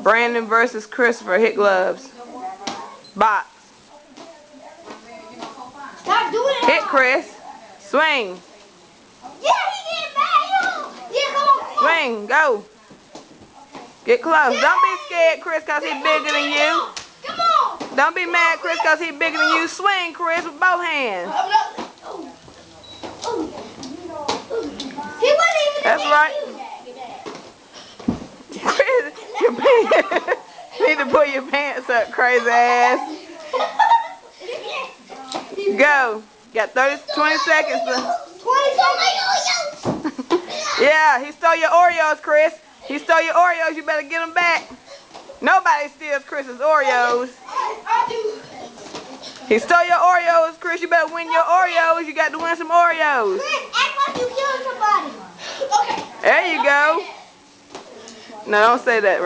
Brandon versus Christopher. Hit gloves. Box. Stop doing it. Hit Chris. Swing. Yeah, he get mad. Yeah, come on. Swing. Go. Get close. Don't be scared, Chris, because he's bigger than you. Come on. Don't be mad, Chris, because he's bigger than you. Swing, Chris, with both hands. That's right. Chris, your pants. You need to pull your pants up, crazy ass. Go. Got 20 seconds. 20 seconds. Yeah, he stole your Oreos, Chris. He stole your Oreos. You better get them back. Nobody steals Chris's Oreos. He stole your Oreos, Chris. You better win your Oreos. You got to win some Oreos. Chris, act like you killed somebody. Okay. There you go. No, don't say that.